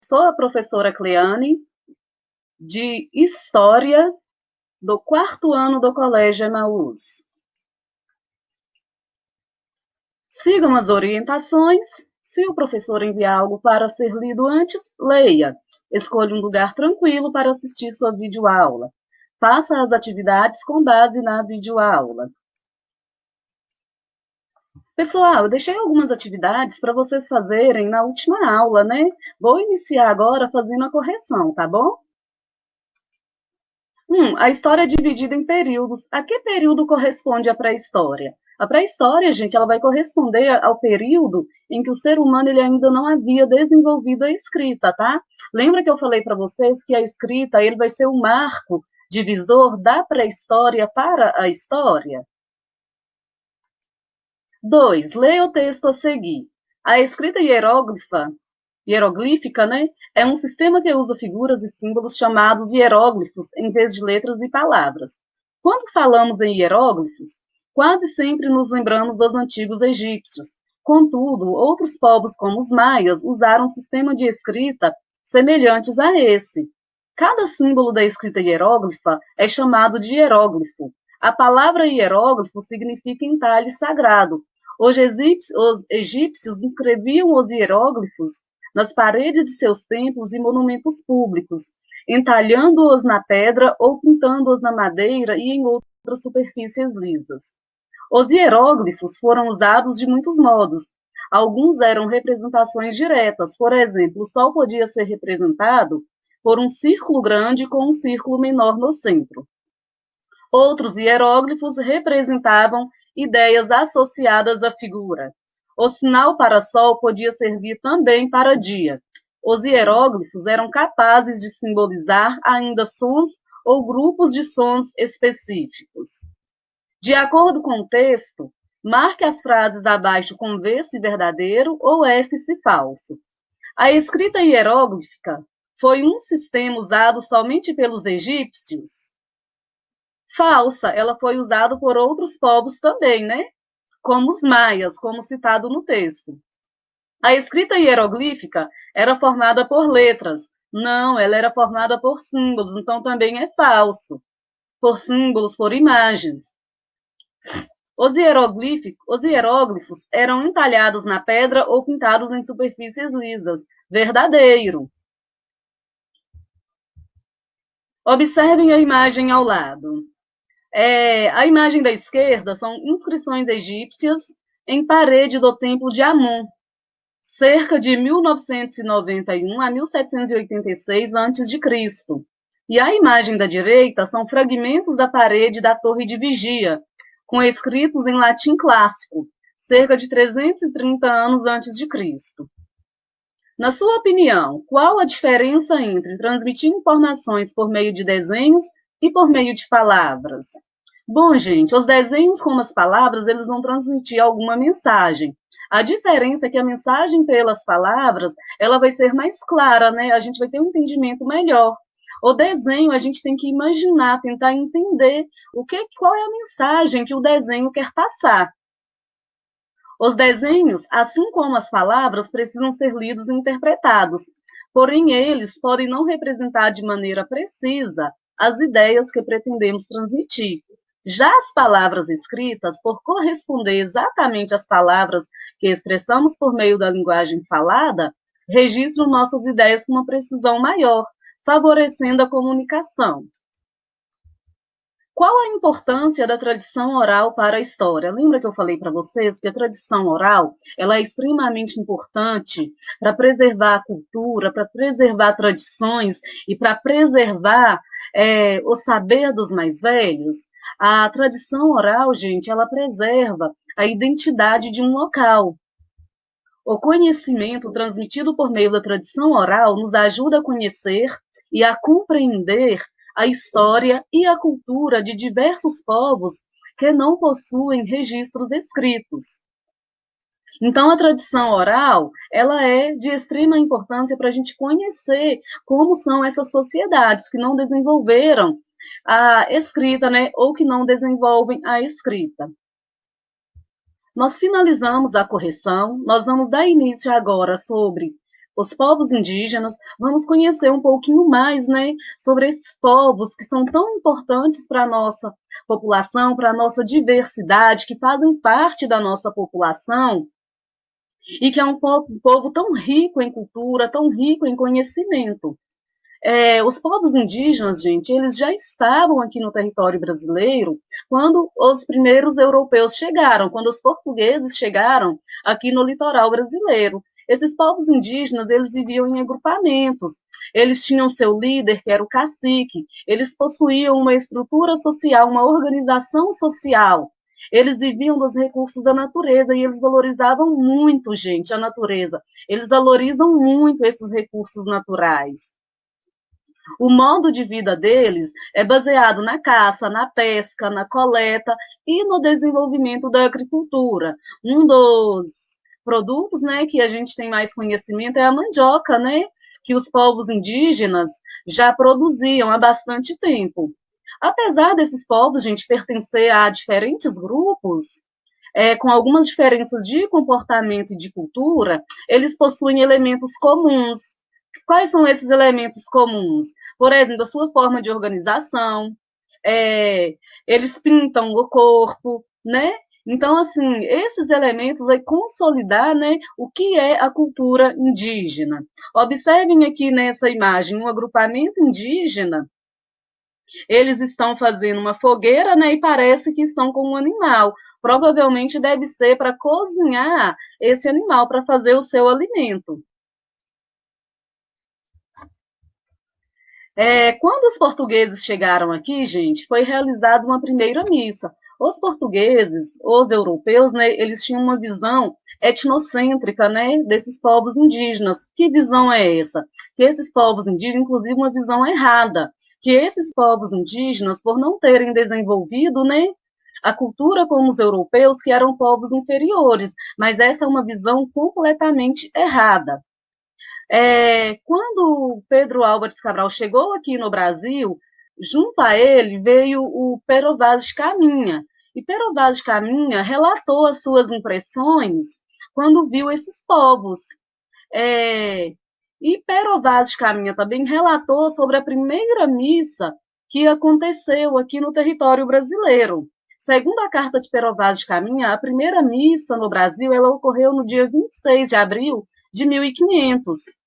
Sou a professora Cleane, de História, do 4º ano do Colégio Emaús. Sigam as orientações. Se o professor enviar algo para ser lido antes, leia. Escolha um lugar tranquilo para assistir sua videoaula. Faça as atividades com base na videoaula. Pessoal, eu deixei algumas atividades para vocês fazerem na última aula, né? Vou iniciar agora fazendo a correção, tá bom? A história é dividida em períodos. A que período corresponde a pré-história? A pré-história, gente, ela vai corresponder ao período em que o ser humano ele ainda não havia desenvolvido a escrita, tá? Lembra que eu falei para vocês que a escrita ele vai ser o marco divisor da pré-história para a história? 2. Leia o texto a seguir. A escrita hieroglífica, né, é um sistema que usa figuras e símbolos chamados hieróglifos em vez de letras e palavras. Quando falamos em hieróglifos, quase sempre nos lembramos dos antigos egípcios. Contudo, outros povos como os maias usaram um sistema de escrita semelhantes a esse. Cada símbolo da escrita hieróglifa é chamado de hieróglifo. A palavra hieróglifo significa entalhe sagrado. Os egípcios escreviam os hieróglifos nas paredes de seus templos e monumentos públicos, entalhando-os na pedra ou pintando-os na madeira e em outras superfícies lisas. Os hieróglifos foram usados de muitos modos. Alguns eram representações diretas, por exemplo, o sol podia ser representado por um círculo grande com um círculo menor no centro. Outros hieróglifos representavam ideias associadas à figura. O sinal para sol podia servir também para dia. Os hieróglifos eram capazes de simbolizar ainda sons ou grupos de sons específicos. De acordo com o texto, marque as frases abaixo com V se verdadeiro ou F se falso. A escrita hieróglifica foi um sistema usado somente pelos egípcios? Falsa, ela foi usada por outros povos também, né? Como os maias, como citado no texto. A escrita hieroglífica era formada por letras. Não, ela era formada por símbolos, então também é falso. Por símbolos, por imagens. Os hieróglifos eram entalhados na pedra ou pintados em superfícies lisas. Verdadeiro. Observem a imagem ao lado. A imagem da esquerda são inscrições egípcias em parede do Templo de Amon, cerca de 1991 a 1786 a.C. E a imagem da direita são fragmentos da parede da Torre de Vigia, com escritos em latim clássico, cerca de 330 anos antes de Cristo. Na sua opinião, qual a diferença entre transmitir informações por meio de desenhos e por meio de palavras? Bom, gente, os desenhos como as palavras, eles vão transmitir alguma mensagem. A diferença é que a mensagem pelas palavras, ela vai ser mais clara, né? A gente vai ter um entendimento melhor. O desenho, a gente tem que imaginar, tentar entender qual é a mensagem que o desenho quer passar. Os desenhos, assim como as palavras, precisam ser lidos e interpretados, porém eles podem não representar de maneira precisa as ideias que pretendemos transmitir. Já as palavras escritas, por corresponder exatamente às palavras que expressamos por meio da linguagem falada, registram nossas ideias com uma precisão maior, favorecendo a comunicação. Qual a importância da tradição oral para a história? Lembra que eu falei para vocês que a tradição oral ela é extremamente importante para preservar a cultura, para preservar tradições e para preservar o saber dos mais velhos? A tradição oral, gente, ela preserva a identidade de um local. O conhecimento transmitido por meio da tradição oral nos ajuda a conhecer e a compreender a história e a cultura de diversos povos que não possuem registros escritos. Então, a tradição oral, ela é de extrema importância para a gente conhecer como são essas sociedades que não desenvolveram a escrita, né, ou que não desenvolvem a escrita. Nós finalizamos a correção, nós vamos dar início agora sobre os povos indígenas, vamos conhecer um pouquinho mais, né, sobre esses povos que são tão importantes para a nossa população, para a nossa diversidade, que fazem parte da nossa população, e que é um povo tão rico em cultura, tão rico em conhecimento. Os povos indígenas, gente, eles já estavam aqui no território brasileiro quando os primeiros europeus chegaram, quando os portugueses chegaram aqui no litoral brasileiro. Esses povos indígenas, eles viviam em agrupamentos, eles tinham seu líder, que era o cacique, eles possuíam uma estrutura social, uma organização social, eles viviam dos recursos da natureza e eles valorizavam muito, gente, a natureza. Eles valorizam muito esses recursos naturais. O modo de vida deles é baseado na caça, na pesca, na coleta e no desenvolvimento da agricultura. Um dos produtos, né, que a gente tem mais conhecimento é a mandioca, né, que os povos indígenas já produziam há bastante tempo. Apesar desses povos, gente, pertencer a diferentes grupos, com algumas diferenças de comportamento e de cultura, eles possuem elementos comuns. Quais são esses elementos comuns? Por exemplo, a sua forma de organização, eles pintam o corpo, né? Então, assim, esses elementos vai consolidar, né, o que é a cultura indígena. Observem aqui nessa imagem um agrupamento indígena, eles estão fazendo uma fogueira, né, e parece que estão com um animal. Provavelmente deve ser para cozinhar esse animal, para fazer o seu alimento. Quando os portugueses chegaram aqui, gente, foi realizada uma primeira missa. Os portugueses, os europeus, né, eles tinham uma visão etnocêntrica, né, desses povos indígenas. Que visão é essa? Que esses povos indígenas, inclusive, uma visão errada, que esses povos indígenas, por não terem desenvolvido, né, a cultura como os europeus, que eram povos inferiores, mas essa é uma visão completamente errada. Quando Pedro Álvares Cabral chegou aqui no Brasil, junto a ele veio o Pero Vaz de Caminha. E Pero Vaz de Caminha relatou as suas impressões quando viu esses povos. E Pero Vaz de Caminha também relatou sobre a primeira missa que aconteceu aqui no território brasileiro. Segundo a carta de Pero Vaz de Caminha, a primeira missa no Brasil ela ocorreu no dia 26 de abril de 1500.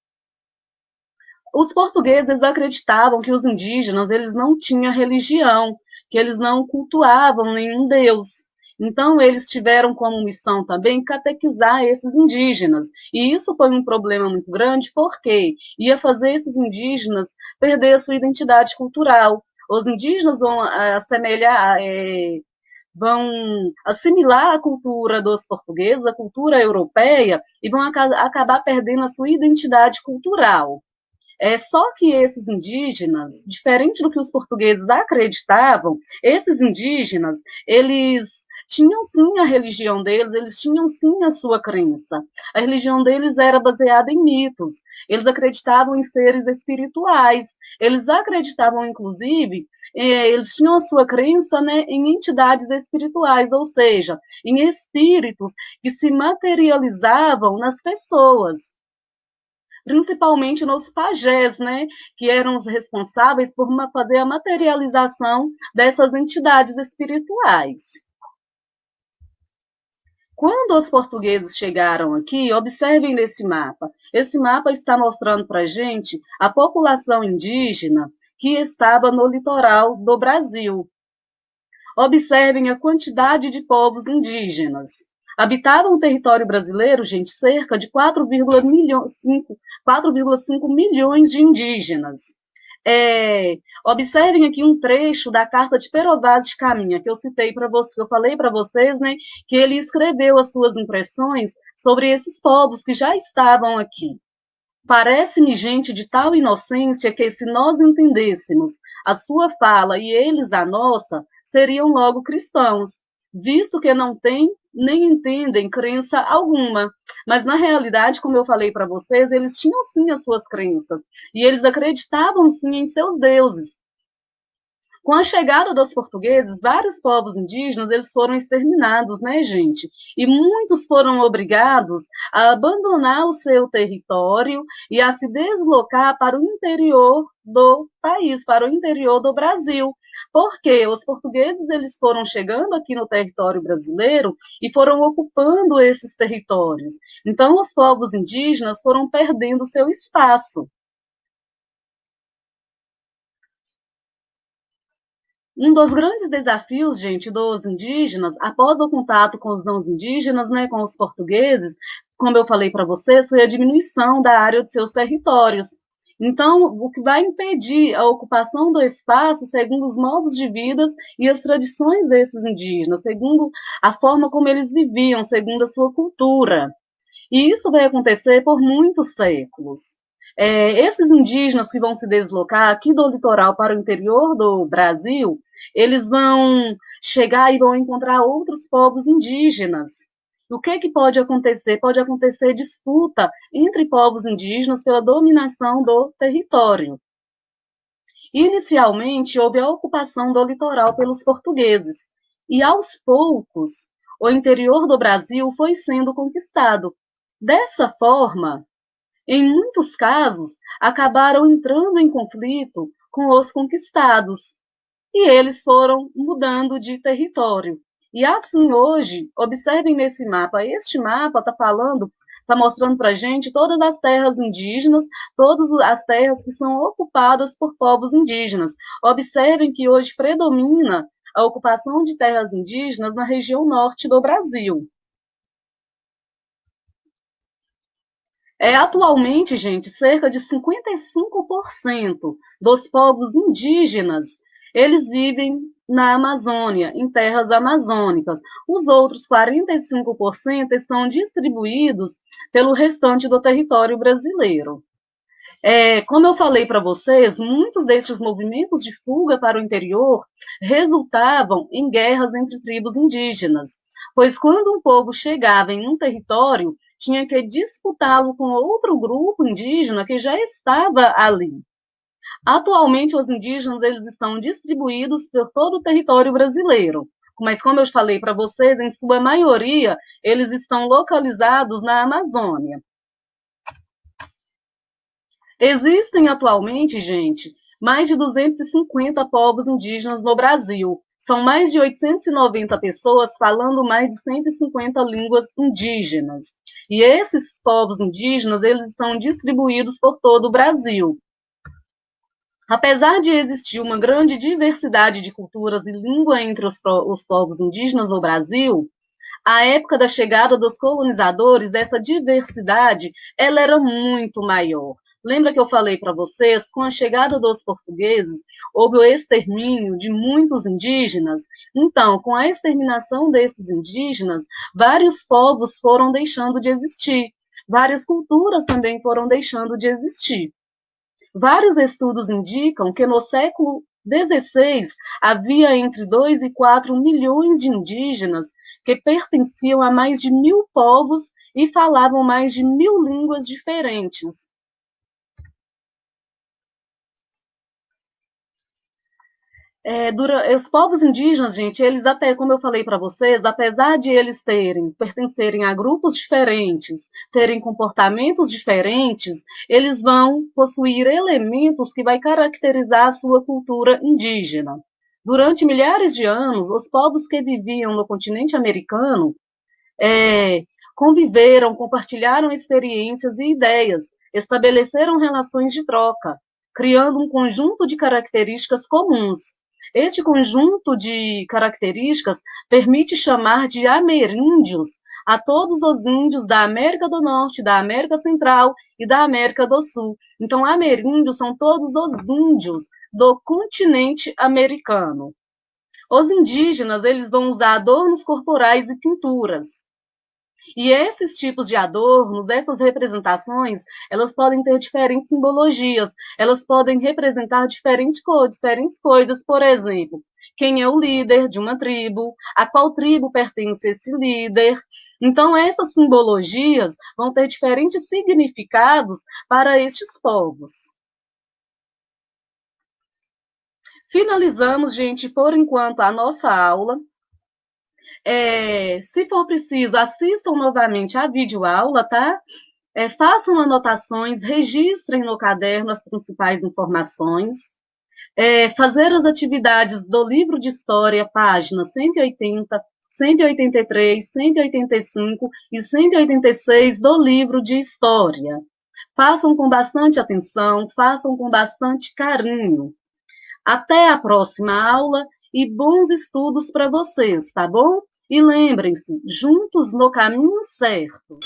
Os portugueses acreditavam que os indígenas eles não tinham religião, que eles não cultuavam nenhum deus. Então, eles tiveram como missão também catequizar esses indígenas. E isso foi um problema muito grande, porque ia fazer esses indígenas perder a sua identidade cultural. Os indígenas vão assemelhar, vão assimilar a cultura dos portugueses, a cultura europeia, e vão acabar perdendo a sua identidade cultural. Só que esses indígenas, diferente do que os portugueses acreditavam, esses indígenas, eles tinham sim a religião deles, eles tinham sim a sua crença. A religião deles era baseada em mitos, eles acreditavam em seres espirituais, eles acreditavam, inclusive, eles tinham a sua crença, né, em entidades espirituais, ou seja, em espíritos que se materializavam nas pessoas, principalmente nos pajés, né, que eram os responsáveis por fazer a materialização dessas entidades espirituais. Quando os portugueses chegaram aqui, observem nesse mapa. Esse mapa está mostrando para a gente a população indígena que estava no litoral do Brasil. Observem a quantidade de povos indígenas. Habitavam o território brasileiro, gente, cerca de 4,5 milhões de indígenas. Observem aqui um trecho da carta de Pero Vaz de Caminha, que eu citei para vocês, que eu falei para vocês, né, que ele escreveu as suas impressões sobre esses povos que já estavam aqui. Parece-me, gente, de tal inocência que, se nós entendêssemos a sua fala e eles a nossa, seriam logo cristãos, visto que não têm nem entendem crença alguma. Mas, na realidade, como eu falei para vocês, eles tinham sim as suas crenças, e eles acreditavam sim em seus deuses. Com a chegada dos portugueses, vários povos indígenas eles foram exterminados, né, gente? E muitos foram obrigados a abandonar o seu território e a se deslocar para o interior do país, para o interior do Brasil. Porque os portugueses eles foram chegando aqui no território brasileiro e foram ocupando esses territórios. Então, os povos indígenas foram perdendo seu espaço. Um dos grandes desafios, gente, dos indígenas, após o contato com os não indígenas, né, com os portugueses, como eu falei para vocês, foi a diminuição da área de seus territórios. Então, o que vai impedir a ocupação do espaço segundo os modos de vida e as tradições desses indígenas, segundo a forma como eles viviam, segundo a sua cultura. E isso vai acontecer por muitos séculos. Esses indígenas que vão se deslocar aqui do litoral para o interior do Brasil, eles vão chegar e vão encontrar outros povos indígenas. O que pode acontecer? Pode acontecer disputa entre povos indígenas pela dominação do território. Inicialmente, houve a ocupação do litoral pelos portugueses, e aos poucos, o interior do Brasil foi sendo conquistado. Dessa forma, em muitos casos, acabaram entrando em conflito com os conquistados, e eles foram mudando de território. E assim hoje, observem nesse mapa, este mapa está falando, está mostrando para a gente todas as terras indígenas, todas as terras que são ocupadas por povos indígenas. Observem que hoje predomina a ocupação de terras indígenas na região norte do Brasil. Atualmente, gente, cerca de 55% dos povos indígenas, eles vivem na Amazônia, em terras amazônicas. Os outros 45% estão distribuídos pelo restante do território brasileiro. Como eu falei para vocês, muitos destes movimentos de fuga para o interior resultavam em guerras entre tribos indígenas, pois quando um povo chegava em um território, tinha que disputá-lo com outro grupo indígena que já estava ali. Atualmente, os indígenas eles estão distribuídos por todo o território brasileiro, mas como eu falei para vocês, em sua maioria, eles estão localizados na Amazônia. Existem atualmente, gente, mais de 250 povos indígenas no Brasil. São mais de 890 pessoas falando mais de 150 línguas indígenas. E esses povos indígenas, eles estão distribuídos por todo o Brasil. Apesar de existir uma grande diversidade de culturas e língua entre os povos indígenas no Brasil, à época da chegada dos colonizadores, essa diversidade ela era muito maior. Lembra que eu falei para vocês, com a chegada dos portugueses, houve o extermínio de muitos indígenas? Então, com a exterminação desses indígenas, vários povos foram deixando de existir, várias culturas também foram deixando de existir. Vários estudos indicam que no século XVI havia entre 2 e 4 milhões de indígenas que pertenciam a mais de 1.000 povos e falavam mais de 1.000 línguas diferentes. Os povos indígenas, gente, eles até, como eu falei para vocês, apesar de eles pertencerem a grupos diferentes, terem comportamentos diferentes, eles vão possuir elementos que vai caracterizar a sua cultura indígena. Durante milhares de anos, os povos que viviam no continente americano conviveram, compartilharam experiências e ideias, estabeleceram relações de troca, criando um conjunto de características comuns. Este conjunto de características permite chamar de ameríndios a todos os índios da América do Norte, da América Central e da América do Sul. Então, ameríndios são todos os índios do continente americano. Os indígenas, eles vão usar adornos corporais e pinturas. E esses tipos de adornos, essas representações, elas podem ter diferentes simbologias, elas podem representar diferentes coisas, por exemplo, quem é o líder de uma tribo, a qual tribo pertence esse líder. Então, essas simbologias vão ter diferentes significados para estes povos. Finalizamos, gente, por enquanto, a nossa aula. Se for preciso, assistam novamente a videoaula, tá? Façam anotações, registrem no caderno as principais informações. Fazer as atividades do livro de história, páginas 180, 183, 185 e 186 do livro de história. Façam com bastante atenção, façam com bastante carinho. Até a próxima aula e bons estudos para vocês, tá bom? E lembrem-se, juntos no caminho certo.